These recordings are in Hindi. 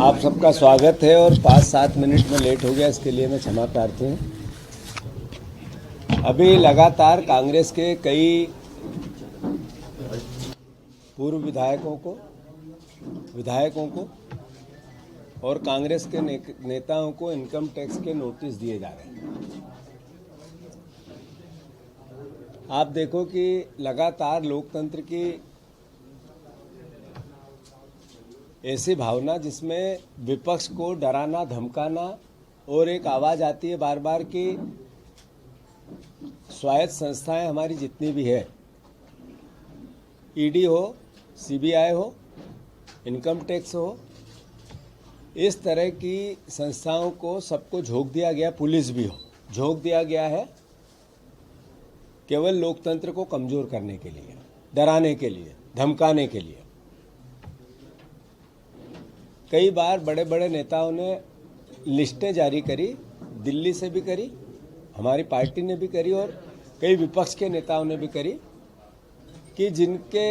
आप सबका स्वागत है और 5-7 मिनट में लेट हो गया, इसके लिए मैं क्षमा प्रार्थी हूँ। अभी लगातार कांग्रेस के कई पूर्व विधायकों को और कांग्रेस के नेताओं को इनकम टैक्स के नोटिस दिए जा रहे हैं। आप देखो कि लगातार लोकतंत्र की ऐसी भावना जिसमें विपक्ष को डराना धमकाना और एक आवाज़ आती है बार बार कि स्वायत्त संस्थाएं हमारी जितनी भी है, ईडी हो, सीबीआई हो, इनकम टैक्स हो, इस तरह की संस्थाओं को सबको झोंक दिया गया, पुलिस भी हो, झोंक दिया गया है केवल लोकतंत्र को कमज़ोर करने के लिए, डराने के लिए, धमकाने के लिए। कई बार बड़े बड़े नेताओं ने लिस्टें जारी करी, दिल्ली से भी करी, हमारी पार्टी ने भी करी और कई विपक्ष के नेताओं ने भी करी कि जिनके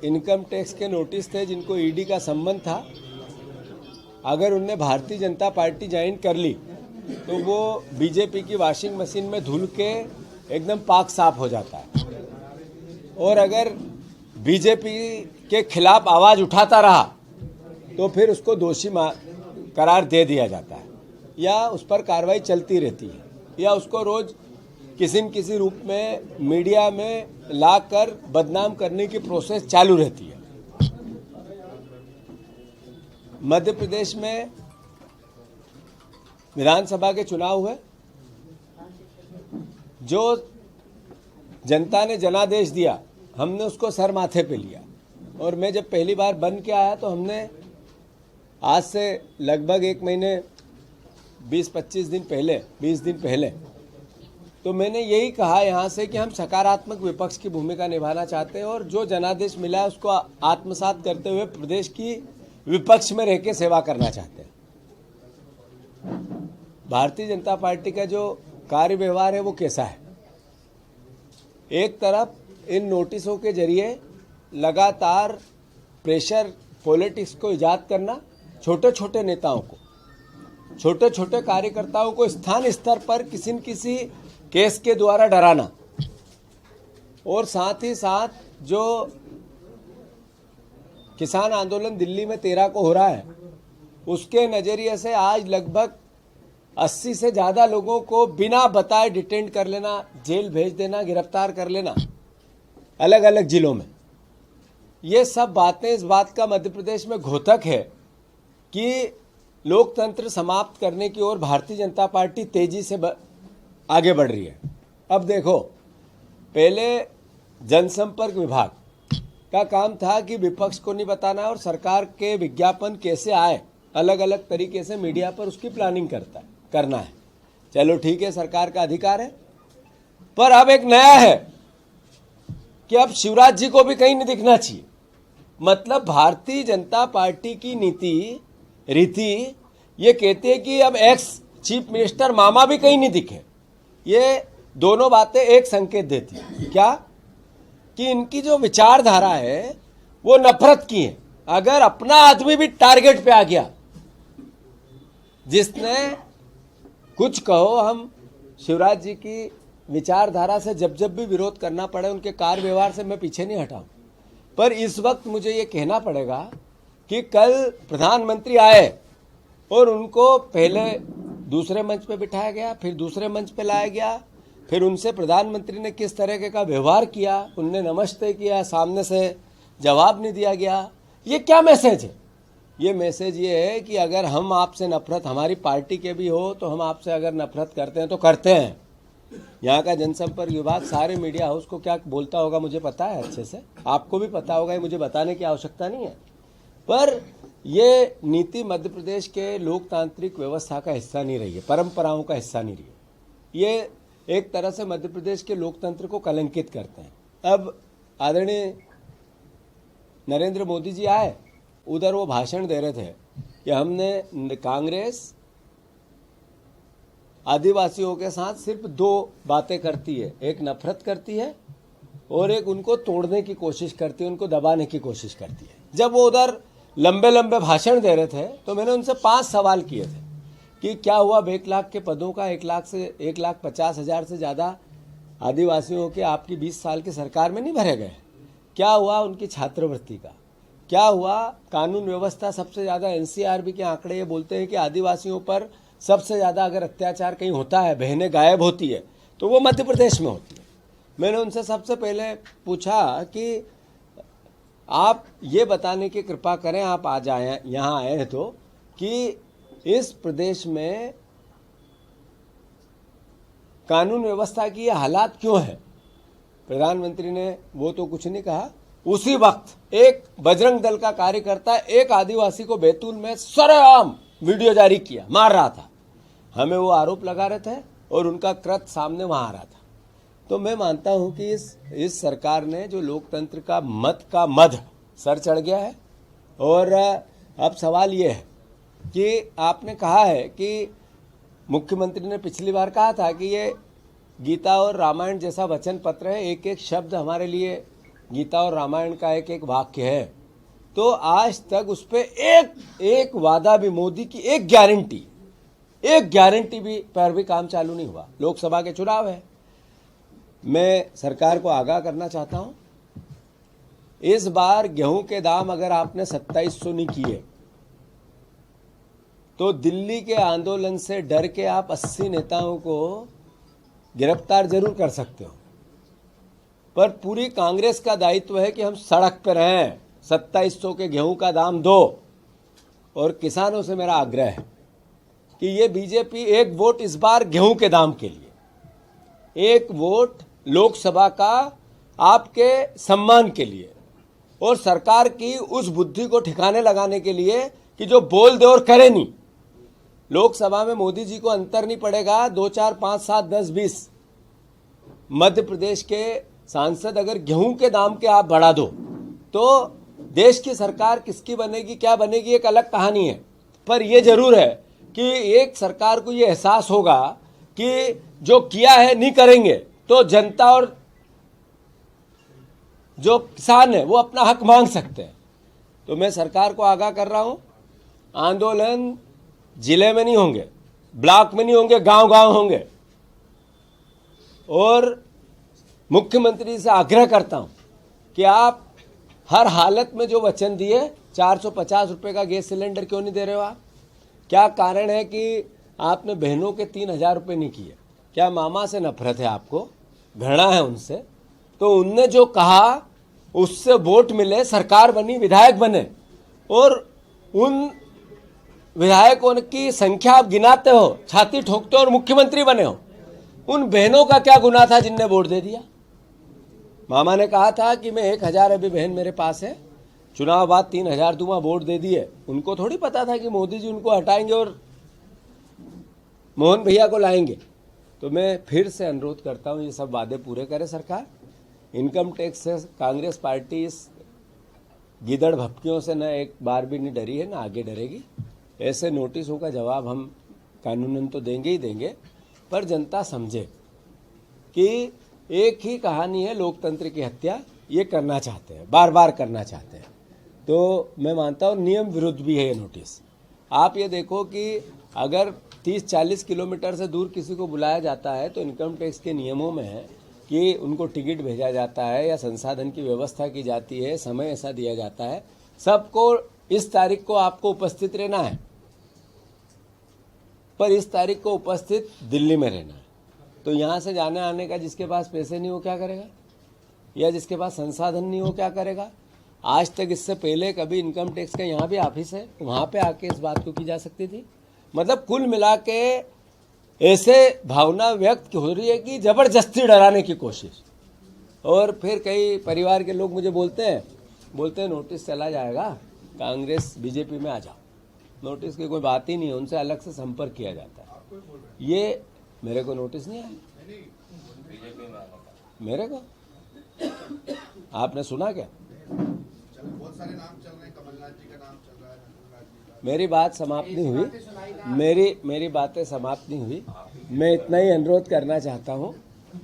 इनकम टैक्स के नोटिस थे, जिनको ईडी का संबंध था, अगर उनने भारतीय जनता पार्टी ज्वाइन कर ली तो वो बीजेपी की वॉशिंग मशीन में धुल के एकदम पाक साफ हो जाता है। और अगर बीजेपी के खिलाफ आवाज़ उठाता रहा तो फिर उसको दोषी करार दे दिया जाता है या उस पर कार्रवाई चलती रहती है या उसको रोज किसी न किसी रूप में मीडिया में लाकर बदनाम करने की प्रोसेस चालू रहती है। मध्य प्रदेश में विधानसभा के चुनाव हुए, जो जनता ने जनादेश दिया हमने उसको सर माथे पे लिया। और मैं जब पहली बार बन के आया तो हमने आज से लगभग 1 महीने 20-25 दिन पहले 20 दिन पहले तो मैंने यही कहा यहाँ से कि हम सकारात्मक विपक्ष की भूमिका निभाना चाहते हैं और जो जनादेश मिला है उसको आत्मसात करते हुए प्रदेश की विपक्ष में रह के सेवा करना चाहते हैं। भारतीय जनता पार्टी का जो कार्य व्यवहार है वो कैसा है? एक तरफ इन नोटिसों के जरिए लगातार प्रेशर पॉलिटिक्स को इजाद करना, छोटे छोटे नेताओं को, छोटे छोटे कार्यकर्ताओं को स्थान स्तर पर किसी न किसी केस के द्वारा डराना, और साथ ही साथ जो किसान आंदोलन दिल्ली में 13 को हो रहा है उसके नज़रिए से आज लगभग 80 से ज़्यादा लोगों को बिना बताए डिटेंड कर लेना, जेल भेज देना, गिरफ्तार कर लेना अलग अलग जिलों में। ये सब बातें इस बात का मध्य प्रदेश में घोतक है कि लोकतंत्र समाप्त करने की ओर भारतीय जनता पार्टी तेजी से आगे बढ़ रही है। अब देखो, पहले जनसंपर्क विभाग का काम था कि विपक्ष को नहीं बताना और सरकार के विज्ञापन कैसे आए अलग अलग तरीके से मीडिया पर उसकी प्लानिंग करना है। चलो ठीक है, सरकार का अधिकार है, पर अब एक नया है कि अब शिवराज जी को भी कहीं नहीं दिखना चाहिए। मतलब भारतीय जनता पार्टी की रीति ये कहती है कि अब एक्स चीफ मिनिस्टर मामा भी कहीं नहीं दिखे। ये दोनों बातें एक संकेत देती है क्या? कि इनकी जो विचारधारा है वो नफरत की है। अगर अपना आदमी भी टारगेट पे आ गया, जिसने कुछ कहो, हम शिवराज जी की विचारधारा से जब भी विरोध करना पड़े, उनके कार्य व्यवहार से मैं पीछे नहीं हटाऊं, पर इस वक्त मुझे ये कहना पड़ेगा कि कल प्रधानमंत्री आए और उनको पहले दूसरे मंच पे बिठाया गया, फिर दूसरे मंच पे लाया गया, फिर उनसे प्रधानमंत्री ने किस तरह का व्यवहार किया, उनने नमस्ते किया, सामने से जवाब नहीं दिया गया। ये क्या मैसेज है? ये मैसेज ये है कि अगर हम आपसे नफरत, हमारी पार्टी के भी हो, तो हम आपसे अगर नफरत करते हैं तो करते हैं। यहाँ का जनसंपर्क विभाग सारे मीडिया हाउस को क्या बोलता होगा मुझे पता है अच्छे से, आपको भी पता होगा, ये मुझे बताने की आवश्यकता नहीं है। पर ये नीति मध्य प्रदेश के लोकतांत्रिक व्यवस्था का हिस्सा नहीं रही है, परंपराओं का हिस्सा नहीं रही है। ये एक तरह से मध्य प्रदेश के लोकतंत्र को कलंकित करते हैं। अब आदरणीय नरेंद्र मोदी जी आए, उधर वो भाषण दे रहे थे कि हमने कांग्रेस आदिवासियों के साथ सिर्फ 2 बातें करती है, एक नफरत करती है और एक उनको तोड़ने की कोशिश करती है, उनको दबाने की कोशिश करती है। जब वो उधर लंबे लंबे भाषण दे रहे थे, तो मैंने उनसे 5 सवाल किए थे कि क्या हुआ 1 लाख के पदों का 1,50,000 से ज़्यादा आदिवासियों के आपकी 20 साल की सरकार में नहीं भरे गए? क्या हुआ उनकी छात्रवृत्ति का? क्या हुआ कानून व्यवस्था? सबसे ज़्यादा एनसीआरबी के आंकड़े ये बोलते हैं कि आदिवासियों पर सबसे ज़्यादा अगर अत्याचार कहीं होता है, बहनें गायब होती है, तो वो मध्य प्रदेश में होती है। मैंने उनसे सबसे पहले पूछा कि आप ये बताने की कृपा करें, आप आ जाए यहाँ आए हैं तो, कि इस प्रदेश में कानून व्यवस्था की ये हालात क्यों है? प्रधानमंत्री ने वो तो कुछ नहीं कहा। उसी वक्त एक बजरंग दल का कार्यकर्ता एक आदिवासी को बैतूल में सरेआम वीडियो जारी किया, मार रहा था। हमें वो आरोप लगा रहे थे और उनका कृत्य सामने वहां आ रहा था। तो मैं मानता हूं कि इस सरकार ने जो लोकतंत्र का मद सर चढ़ गया है। और अब सवाल ये है कि आपने कहा है कि मुख्यमंत्री ने पिछली बार कहा था कि ये गीता और रामायण जैसा वचन पत्र है, एक एक शब्द हमारे लिए गीता और रामायण का एक एक वाक्य है। तो आज तक उस पर एक वादा भी, मोदी की एक गारंटी भी पर भी काम चालू नहीं हुआ। लोकसभा के चुनाव है। मैं सरकार को आगाह करना चाहता हूं, इस बार गेहूं के दाम अगर आपने 2700 नहीं किए तो दिल्ली के आंदोलन से डर के आप 80 नेताओं को गिरफ्तार जरूर कर सकते हो, पर पूरी कांग्रेस का दायित्व है कि हम सड़क पर रहें। 2700 के गेहूं का दाम दो। और किसानों से मेरा आग्रह है कि ये बीजेपी एक वोट इस बार गेहूं के दाम के लिए, एक वोट लोकसभा का आपके सम्मान के लिए और सरकार की उस बुद्धि को ठिकाने लगाने के लिए कि जो बोल दे और करे नहीं। लोकसभा में मोदी जी को अंतर नहीं पड़ेगा 2, 4, 5, 7, 10, 20 मध्य प्रदेश के सांसद अगर गेहूं के दाम के आप बढ़ा दो तो देश की सरकार किसकी बनेगी, क्या बनेगी, एक अलग कहानी है। पर यह जरूर है कि एक सरकार को यह एहसास होगा कि जो किया है नहीं करेंगे तो जनता और जो किसान है वो अपना हक मांग सकते हैं। तो मैं सरकार को आगाह कर रहा हूं, आंदोलन जिले में नहीं होंगे, ब्लॉक में नहीं होंगे, गांव गांव होंगे। और मुख्यमंत्री से आग्रह करता हूं कि आप हर हालत में जो वचन दिए, 450 रुपए का गैस सिलेंडर क्यों नहीं दे रहे हो आप? क्या कारण है कि आपने बहनों के 3,000 रुपये नहीं किए? क्या मामा से नफरत है आपको, घृणा है उनसे? तो उनने जो कहा उससे वोट मिले, सरकार बनी, विधायक बने, और उन विधायकों की संख्या आप गिनाते हो, छाती ठोकते हो और मुख्यमंत्री बने हो। उन बहनों का क्या गुनाह था जिनने वोट दे दिया? मामा ने कहा था कि मैं 1,000 अभी बहन मेरे पास है, चुनाव बाद 3,000 दूंगा, वोट दे दिए। उनको थोड़ी पता था कि मोदी जी उनको हटाएंगे और मोहन भैया को लाएंगे। तो मैं फिर से अनुरोध करता हूं, ये सब वादे पूरे करे सरकार। इनकम टैक्स से कांग्रेस पार्टी इस गिदड़ भपकियों से न एक बार भी नहीं डरी है, न आगे डरेगी। ऐसे नोटिसों का जवाब हम कानूनन तो देंगे ही देंगे, पर जनता समझे कि एक ही कहानी है लोकतंत्र की हत्या, ये करना चाहते हैं, बार बार करना चाहते हैं। तो मैं मानता हूँ नियम विरुद्ध भी है ये नोटिस। आप ये देखो कि अगर 30-40 किलोमीटर से दूर किसी को बुलाया जाता है तो इनकम टैक्स के नियमों में है कि उनको टिकट भेजा जाता है या संसाधन की व्यवस्था की जाती है, समय ऐसा दिया जाता है, सबको इस तारीख को आपको उपस्थित रहना है, पर इस तारीख को उपस्थित दिल्ली में रहना है। तो यहाँ से जाने आने का जिसके पास पैसे नहीं हो क्या करेगा, या जिसके पास संसाधन नहीं हो क्या करेगा? आज तक इससे पहले कभी इनकम टैक्स का यहाँ भी ऑफिस है, वहाँ पे आके इस बात को की जा सकती थी। मतलब कुल मिला के ऐसे भावना व्यक्त हो रही है कि जबरदस्ती डराने की कोशिश। और फिर कई परिवार के लोग मुझे बोलते हैं नोटिस चला जाएगा, कांग्रेस बीजेपी में आ जाओ। नोटिस की कोई बात ही नहीं है, उनसे अलग से संपर्क किया जाता है। ये मेरे को नोटिस नहीं आया, मेरे को आपने सुना क्या? बहुत सारे नाम चल रहे हैं, कमलनाथ जी का नाम चल रहा है, मेरी बात समाप्त नहीं हुई, मेरी बातें समाप्त नहीं हुई। मैं इतना ही अनुरोध करना चाहता हूं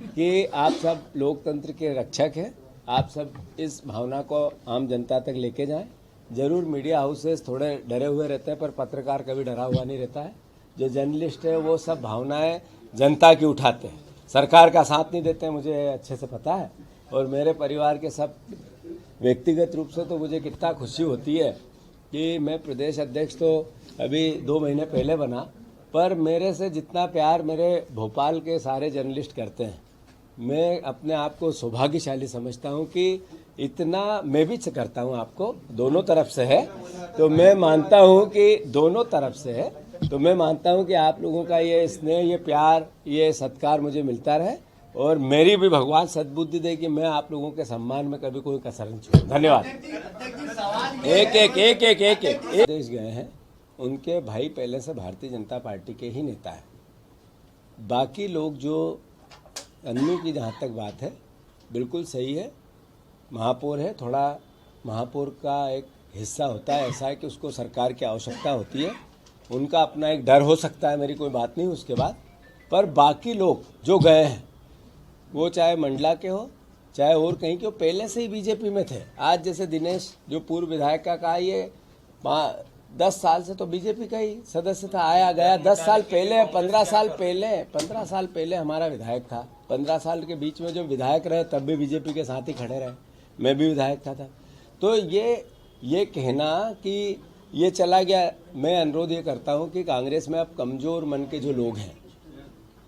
कि आप सब लोकतंत्र के रक्षक हैं, आप सब इस भावना को आम जनता तक लेके जाएं जरूर मीडिया हाउसेस थोड़े डरे हुए रहते हैं, पर पत्रकार कभी डरा हुआ नहीं रहता है। जो जर्नलिस्ट है वो सब भावनाएं जनता की उठाते हैं, सरकार का साथ नहीं देते हैं, मुझे अच्छे से पता है। और मेरे परिवार के सब व्यक्तिगत रूप से तो मुझे कितना खुशी होती है कि मैं प्रदेश अध्यक्ष तो अभी 2 महीने पहले बना, पर मेरे से जितना प्यार मेरे भोपाल के सारे जर्नलिस्ट करते हैं, मैं अपने आप को सौभाग्यशाली समझता हूं कि इतना मैं भी करता हूं, आपको दोनों तरफ से है, तो मैं मानता हूं कि दोनों तरफ से है, तो मैं मानता हूं कि आप लोगों का ये स्नेह, ये प्यार, ये सत्कार मुझे मिलता रहे और मेरी भी भगवान सद्बुद्धि दे कि मैं आप लोगों के सम्मान में कभी कोई कसर नहीं छोड़ूं। धन्यवाद। एक देश गए हैं, उनके भाई पहले से भारतीय जनता पार्टी के ही नेता है। बाकी लोग जो अन्नू की जहाँ तक बात है बिल्कुल सही है, महापौर है, थोड़ा महापौर का एक हिस्सा होता है, ऐसा है कि उसको सरकार की आवश्यकता होती है, उनका अपना एक डर हो सकता है, मेरी कोई बात नहीं उसके बाद। पर बाकी लोग जो गए हैं वो चाहे मंडला के हो चाहे और कहीं के हो, पहले से ही बीजेपी में थे। आज जैसे दिनेश जो पूर्व विधायक का कहा, ये 10 साल से तो बीजेपी का ही सदस्य था, आया गया। 10 साल पहले 15 साल पहले हमारा विधायक था, 15 साल के बीच में जो विधायक रहे तब भी बीजेपी के साथ ही खड़े रहे, मैं भी विधायक था। तो ये कहना कि ये चला गया, मैं अनुरोध ये करता हूं कि कांग्रेस में अब कमजोर मन के जो लोग हैं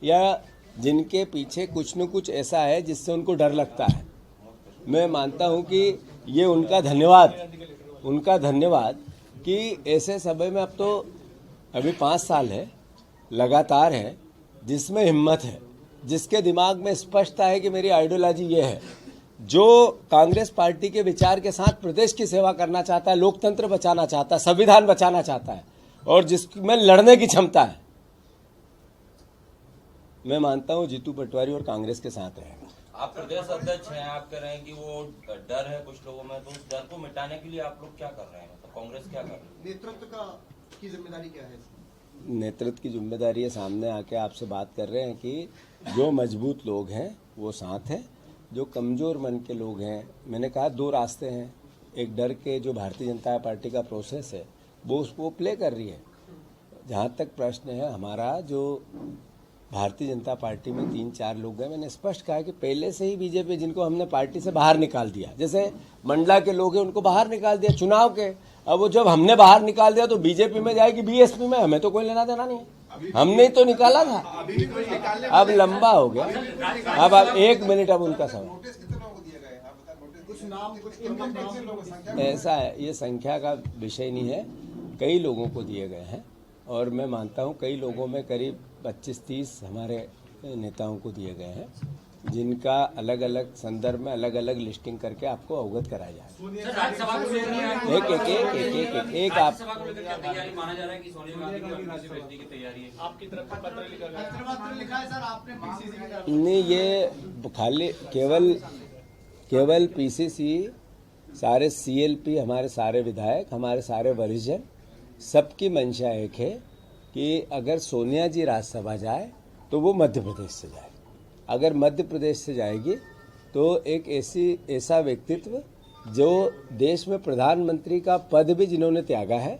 या जिनके पीछे कुछ न कुछ ऐसा है जिससे उनको डर लगता है, मैं मानता हूं कि ये उनका धन्यवाद कि ऐसे समय में अब तो अभी 5 साल है लगातार है, जिसमें हिम्मत है, जिसके दिमाग में स्पष्टता है कि मेरी आइडियोलॉजी ये है, जो कांग्रेस पार्टी के विचार के साथ प्रदेश की सेवा करना चाहता है, लोकतंत्र बचाना चाहता है, संविधान बचाना चाहता है और जिसमें लड़ने की क्षमता है, मैं मानता हूं जीतू पटवारी और कांग्रेस के साथ रहेगा। आप प्रदेश अध्यक्ष हैं, आप कह रहे हैं कि वो डर है कुछ लोगों में, तो उस डर को मिटाने के लिए आप लोग क्या कर रहे हैं, तो कांग्रेस क्या कर रही है? नेतृत्व की जिम्मेदारी क्या है? नेतृत्व की जिम्मेदारी है, सामने आके आपसे बात कर रहे हैं कि जो मजबूत लोग हैं वो साथ हैं, जो कमजोर मन के लोग हैं, मैंने कहा 2 रास्ते हैं, एक डर के जो भारतीय जनता पार्टी का प्रोसेस है वो उसको प्ले कर रही है। जहाँ तक प्रश्न है हमारा, जो भारतीय जनता पार्टी में 3-4 लोग हैं, मैंने स्पष्ट कहा कि पहले से ही बीजेपी जिनको हमने पार्टी से बाहर निकाल दिया, जैसे मंडला के लोग हैं उनको बाहर निकाल दिया चुनाव के, अब वो जब हमने बाहर निकाल दिया तो बीजेपी में जाएगी बीएसपी में, हमें तो कोई लेना देना नहीं है, हमने तो निकाला था, अब लंबा हो गया। अब आप 1 मिनट, अब उनका सवाल ऐसा है, ये संख्या का विषय नहीं है, कई लोगों को दिए गए हैं और मैं मानता हूं कई लोगों में करीब 25-30 हमारे नेताओं को दिए गए हैं, जिनका अलग अलग संदर्भ में अलग अलग लिस्टिंग करके आपको अवगत कराया जाए। एक आप माना जा रहा है कि सोनिया गांधी की भेजने की तैयारी है, आपकी तरफ से पत्र लिखा है सर आपने पीसीसी की तरफ? नहीं, ये खाली केवल पीसीसी, सारे सीएलपी, हमारे सारे विधायक, हमारे सारे वरिष्ठ, सबकी मंशा एक है कि अगर सोनिया जी राज्यसभा जाए तो वो मध्य प्रदेश से जाए, अगर मध्य प्रदेश से जाएगी तो एक ऐसा व्यक्तित्व जो देश में प्रधानमंत्री का पद भी जिन्होंने त्यागा है,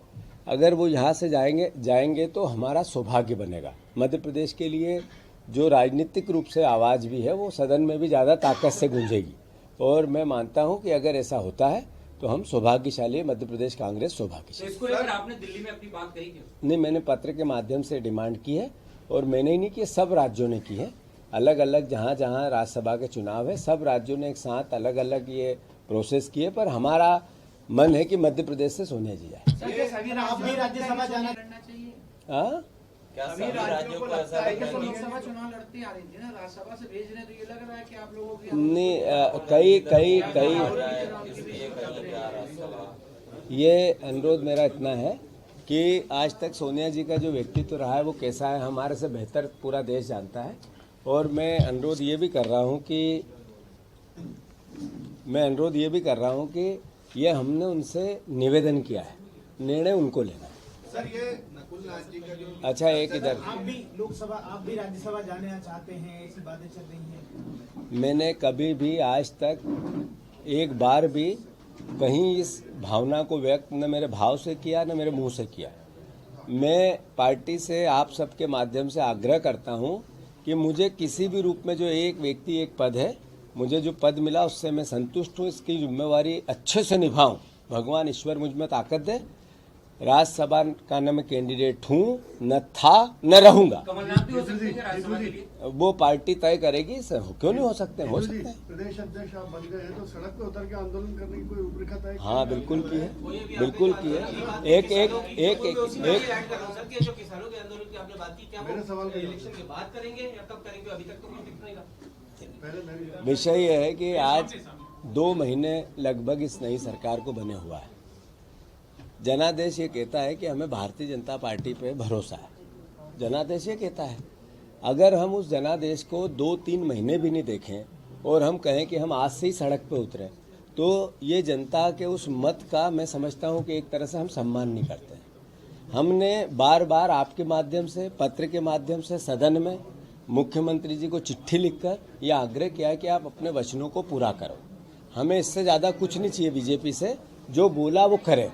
अगर वो यहाँ से जाएंगे तो हमारा सौभाग्य बनेगा। मध्य प्रदेश के लिए जो राजनीतिक रूप से आवाज़ भी है वो सदन में भी ज़्यादा ताकत से गूंजेगी और मैं मानता हूँ कि अगर ऐसा होता है तो हम सौभाग्यशाली, मध्य प्रदेश कांग्रेस सौभाग्यशाली। इसको लेकर आपने दिल्ली में अपनी बात कही क्यों? नहीं, मैंने पत्र के माध्यम से डिमांड की है और मैंने ही नहीं की, सब राज्यों ने की है, अलग अलग जहाँ जहाँ राज्यसभा के चुनाव है सब राज्यों ने एक साथ अलग अलग ये प्रोसेस किए, पर हमारा मन है कि मध्य प्रदेश से सोनिया जी जाए। राज्यसभा जाना चाहिए। हाँ, क्या सभी राज्यों को ऐसा लगता है कि लोकसभा चुनाव लड़ती आ रही थी ना, राज्यसभा से भेज रहे, तो ये लग रहा है कि आप लोगों की नहीं, ये अनुरोध मेरा इतना है कि आज तक सोनिया जी का जो व्यक्तित्व रहा है वो कैसा है हमारे से बेहतर पूरा देश जानता है और मैं अनुरोध ये भी कर रहा हूँ कि ये हमने उनसे निवेदन किया है, निर्णय उनको लेना है। सर, ये नकुल नाथ जी का जो अच्छा, एक इधर आप भी लोकसभा, आप भी राज्यसभा जाना चाहते हैं, ऐसी बातें चल रही हैं? मैंने कभी भी आज तक एक बार भी कहीं इस भावना को व्यक्त न मेरे भाव से किया न मेरे मुंह से किया। मैं पार्टी से आप सबके माध्यम से आग्रह करता हूं कि मुझे किसी भी रूप में जो एक व्यक्ति एक पद है, मुझे जो पद मिला उससे मैं संतुष्ट हूं। इसकी जिम्मेवारी अच्छे से निभाऊं, भगवान ईश्वर मुझ में ताकत दे। राज्यसभा का न मैं कैंडिडेट हूं, न था, न रहूंगा। कमलनाथ भी हो सकते हैं राज्यसभा के लिए। वो पार्टी तय करेगी। सर क्यों नहीं हो सकते, हो सकते हैं। प्रदेश अध्यक्ष आप बन गए हैं तो सड़क पे उतर के आंदोलन करने की कोई रूपरेखा है? हाँ बिल्कुल की है, बिल्कुल की है। एक एक एक एक एक जो किसानों के आंदोलन की आपने बात की, क्या मेरे सवाल का इलेक्शन के बाद करेंगे या कब करेंगे? अभी तक तो कुछ दिख नहीं रहा। पहले मेरी विषय यह है कि आज 2 महीने लगभग इस नई सरकार को बने हुआ है। जनादेश ये कहता है कि हमें भारतीय जनता पार्टी पे भरोसा है। जनादेश ये कहता है, अगर हम उस जनादेश को 2-3 महीने भी नहीं देखें और हम कहें कि हम आज से ही सड़क पे उतरे, तो ये जनता के उस मत का मैं समझता हूँ कि एक तरह से हम सम्मान नहीं करते हैं। हमने बार बार आपके माध्यम से, पत्र के माध्यम से, सदन में मुख्यमंत्री जी को चिट्ठी लिखकर यह आग्रह किया है कि आप अपने वचनों को पूरा करो। हमें इससे ज़्यादा कुछ नहीं चाहिए बीजेपी से, जो बोला वो करे।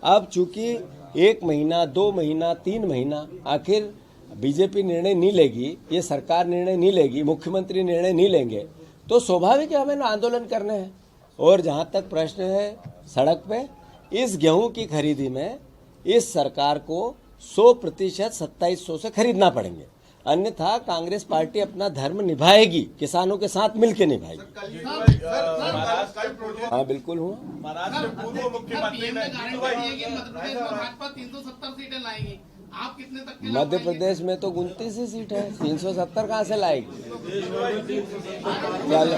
अब चूंकि 1 महीना, 2 महीना, 3 महीना, आखिर बीजेपी निर्णय नहीं लेगी, ये सरकार निर्णय नहीं लेगी, मुख्यमंत्री निर्णय नहीं लेंगे, तो स्वाभाविक है हमें आंदोलन करने हैं। और जहां तक प्रश्न है सड़क पे, इस गेहूं की खरीदी में इस सरकार को 100% 2700 से खरीदना पड़ेंगे, अन्यथा कांग्रेस पार्टी अपना धर्म निभाएगी, किसानों के साथ मिलकर निभाएगी। हाँ बिल्कुल हूँ। महाराष्ट्र के पूर्व मुख्यमंत्री ने मध्य प्रदेश में भाजपा 370 सीटें लाएगी। आप कितने तक के मध्य प्रदेश में तो 29 ही सीट है, 370 कहाँ से लाएगी? चलो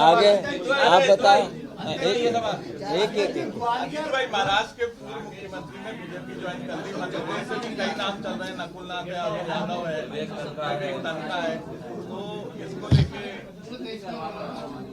आगे आप बताएं। एक अजीत भाई, महाराष्ट्र के पूर्व मुख्यमंत्री ने बीजेपी ज्वाइन कर ली। मध्य प्रदेश से भी कई नाम चल रहे हैं, नकुल नाथ है, अरुण यादव है, विवेक तन्खा है, तो इसको लेके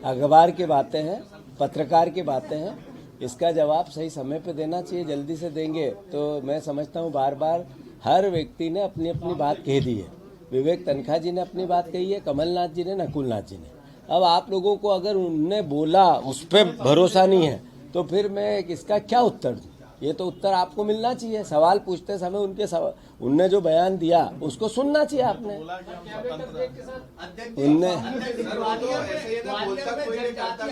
अखबार की बातें हैं, पत्रकार की बातें हैं, इसका जवाब सही समय पे देना चाहिए। जल्दी से देंगे तो मैं समझता हूँ बार बार हर व्यक्ति ने अपनी अपनी बात कह दी है। विवेक तन्खा जी ने अपनी बात कही है, कमलनाथ जी ने, नकुलनाथ जी ने। अब आप लोगों को अगर उनने बोला उस पर भरोसा नहीं है तो फिर मैं इसका क्या उत्तर दूं? ये तो उत्तर आपको मिलना चाहिए। सवाल पूछते समय उनने जो बयान दिया उसको सुनना चाहिए आपने। उनने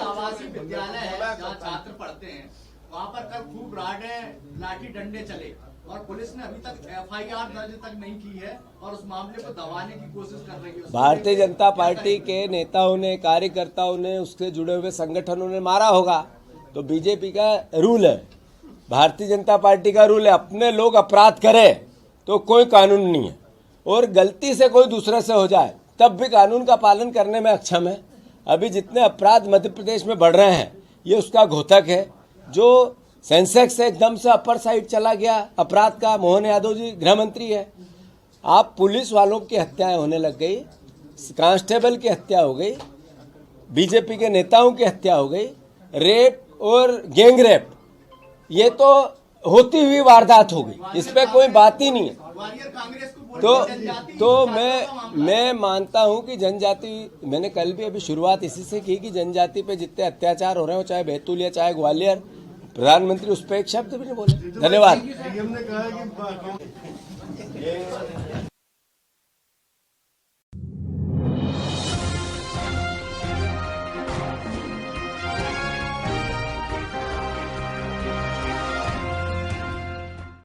आवासीय विद्यालय है जहाँ छात्र पढ़ते हैं, वहाँ पर कल खूब राडे लाठी डंडे चले और पुलिस ने अभी तक FIR दर्ज तक नहीं की है और उस मामले को दबाने की कोशिश कर रही है। भारतीय जनता पार्टी के नेताओं ने, कार्यकर्ताओं ने, उससे जुड़े हुए संगठनों ने मारा होगा। तो बीजेपी का रूल है, भारतीय जनता पार्टी का रूल है, अपने लोग अपराध करें तो कोई कानून नहीं है, और गलती से कोई दूसरे से हो जाए तब भी कानून का पालन करने में अक्षम है। अभी जितने अपराध मध्य प्रदेश में बढ़ रहे हैं ये उसका घोतक है। जो सेंसेक्स एकदम से अपर साइड चला गया अपराध का, मोहन यादव जी गृह मंत्री है। आप पुलिस वालों की हत्याएं होने लग गई, कांस्टेबल की हत्या हो गई, बीजेपी के नेताओं की हत्या हो गई, रेप और गैंग रेप, ये तो होती हुई वारदात हो गई, इस पे कोई बात ही नहीं है। तो मैं मानता हूं कि जनजाति, मैंने कल भी अभी शुरुआत इसी से की कि जनजाति पे जितने अत्याचार हो रहे हो, चाहे बैतूल या चाहे ग्वालियर, प्रधानमंत्री उस पर एक शब्द भी नहीं बोले। धन्यवाद। डीएम ने कहा है कि